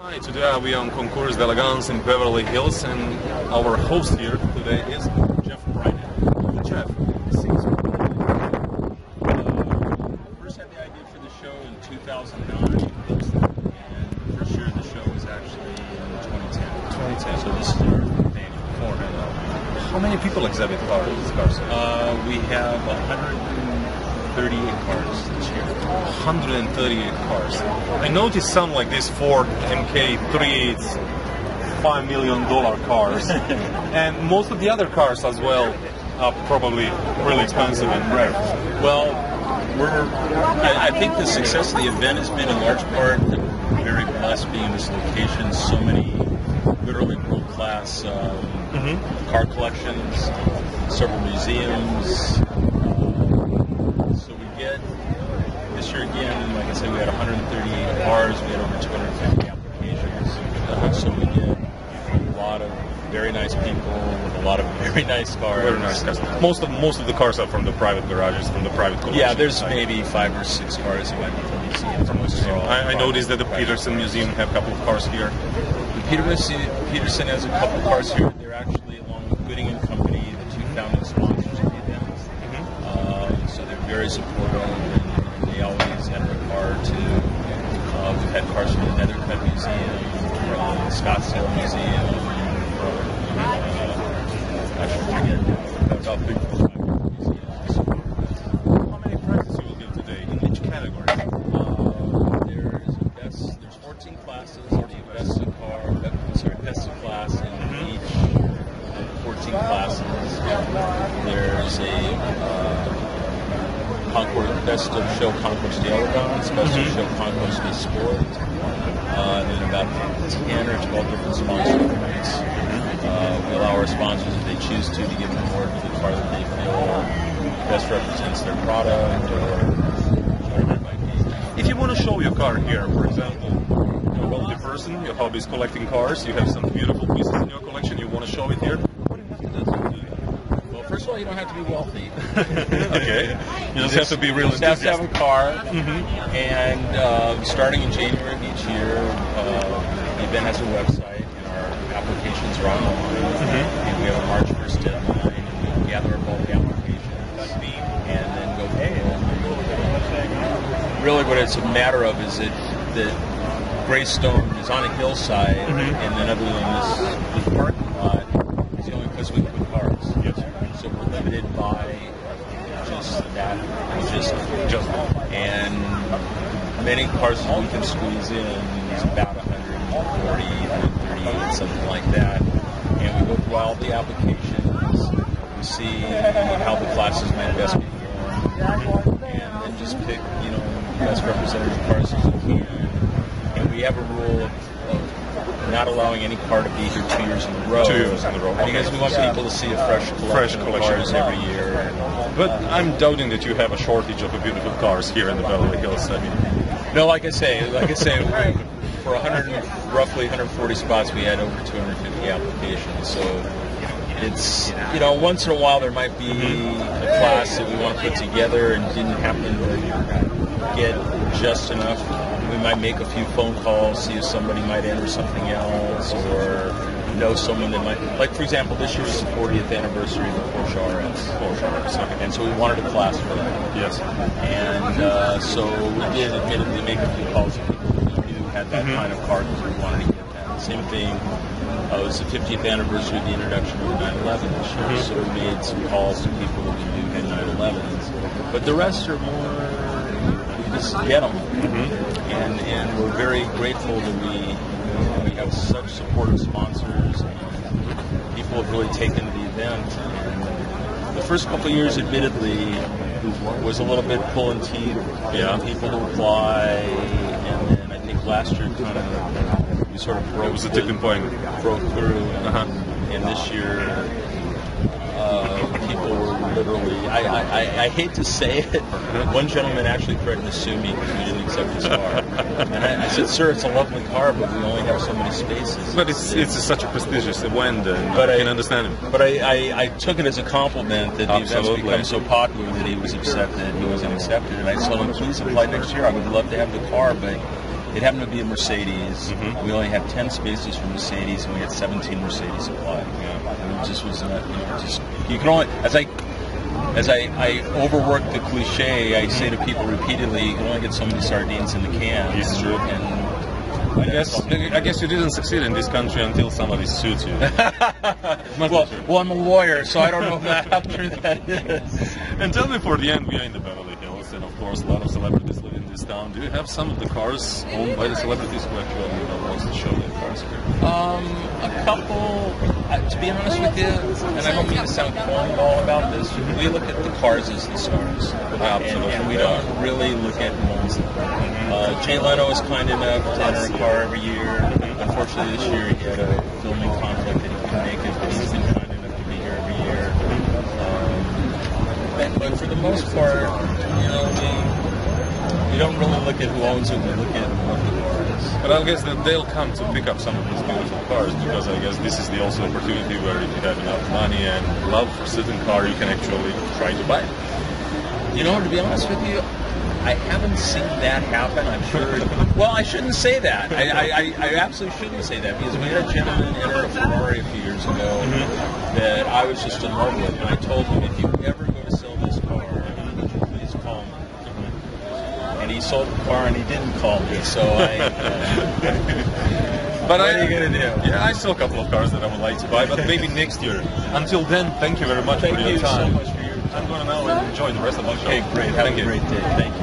Hi, today we are on Concours d'Elegance in Beverly Hills, and our host here today is Jeff Brynan. Jeff, first had the idea for the show in 2009, and for sure the show was actually in 2010. So this is our thing beforehand. how many people exhibit cars? We have 138 cars this year. 138 cars. I noticed some like this Ford MK3, it's $5 million cars, and most of the other cars as well are probably really expensive and rare. Well, I think the success of the event has been in large part that we're very blessed being in this location. So many literally world-class car collections, several museums. So we get, this year again, like I said, we had 138 cars, we had over 250 applications. So we get a lot of very nice people with a lot of very nice cars. Very nice cars. Most of the cars are from the private garages, from the private collections. Yeah, there's maybe 5 or 6 cars that might be from museums. I noticed that the Peterson Museum have a couple of cars here. The Peterson has a couple of cars here. They're actually, along with Gooding and Company, the two founding sponsors of the event. So they're very supportive, and they always enter a car too. We've had cars from the Nethercutt Museum, from the Scottsdale Museum, actually forget about big museums. How many prizes you will give today in each category? There's 14 classes. Best of class in each 14 classes. There's a best of show concours d'elegance, best of show concours de sport, and about 10 or 12 different sponsor points. We allow our sponsors, if they choose to give an award to the car that they feel best represents their product or whatever it might be. If you want to show your car here, for example, you're a wealthy person, your hobby is collecting cars, you have some beautiful pieces in your collection, you want to show it here, what do you have to do? Well, first of all, you don't have to be wealthy. Okay. You just have to be real enthusiastic. You just have to have a car, and starting in January of each year, the event has a website, and our applications are online, and we have a March 1st deadline, and we gather up all the applications, and then go pay it. Really what it's a matter of is that Greystone is on a hillside, and then other than this parking lot, is the only place we can put cars. So we're limited by just that, and many cars we can squeeze in is about 140, 138, something like that. And we go through all the applications, we see how the classes may best be formed, and then just pick, the best representative cars as we can. And we have a rule of not allowing any car to be here 2 years in a row. 2 years in a row. Because we want people to see a fresh collection of cars every year. But I'm doubting that you have a shortage of beautiful cars here in the Beverly Hills. No, like I say, for roughly 140 spots, we had over 250 applications. So it's, once in a while there might be a class that we want to put together and didn't happen to get just enough. We might make a few phone calls, see if somebody might enter something else, or know someone that might. Like, for example, this year is the 40th anniversary of the Porsche RS. And so we wanted a class for that. Yes. And so we did admittedly make a few calls to people who knew had that kind of car because we wanted to get that. Same thing, it was the 50th anniversary of the introduction of the 911 this year, so we made some calls to people that we knew had 911s. But the rest are more, we just get them. And we're very grateful that we have such supportive sponsors, and people have really taken to the event. And the first couple of years, admittedly, was a little bit pulling teeth, people to apply, and then I think last year kind of we sort of broke. It was a tipping point. Broke through, and this year people were literally, I hate to say it, one gentleman actually threatened to sue me because we didn't accept his car. And I said, sir, it's a lovely car, but we only have so many spaces. But it's such a prestigious event, and I can understand him. But I took it as a compliment that the event's become so popular that he was upset that he wasn't accepted. And I told him, please apply next year. I would love to have the car, but It happened to be a Mercedes. Mm-hmm. We only had 10 spaces for Mercedes, and we had 17 Mercedes applied. And it just was not, you can only, as I overwork the cliche, I say to people repeately, you can only get so many sardines in the can. It's true. And I guess you didn't succeed in this country until somebody sued you. well, I'm a lawyer, so I don't know how true that is. And tell me, for the end, we are in the Beverly Hills, and of course, a lot of celebrities live in this town. Do you have some of the cars owned by the celebrities who actually wants to show their cars here? A couple. To be honest with you, and I don't mean to sound corny all about this, we look at the cars as the stars. Absolutely. And we don't really look at molds. Jay Leno is kind enough to enter a car every year. Unfortunately, this year he had a filming conflict that he couldn't make it, but he's been kind enough to be here every year. But for the most part, we don't really look at who owns it, we look at what the car is. But I guess that they'll come to pick up some of these beautiful cars, because I guess this is the also opportunity where if you have enough money and love for a certain car, you can actually try to buy it. To be honest with you, I haven't seen that happen. I'm sure. Well, I shouldn't say that. I absolutely shouldn't say that, because we had a gentleman enter a Ferrari a few years ago that I was just in love with, and I told him, if you ever go to sell this car, would you please call me? And he sold the car, and he didn't call me, so But what are you going to do? Yeah, I saw a couple of cars that I would like to buy, but maybe next year. Until then, thank you very much for your time. Thank you so much for your time. I'm going to now enjoy the rest of the show. Okay, great. Have a great day. Thank you.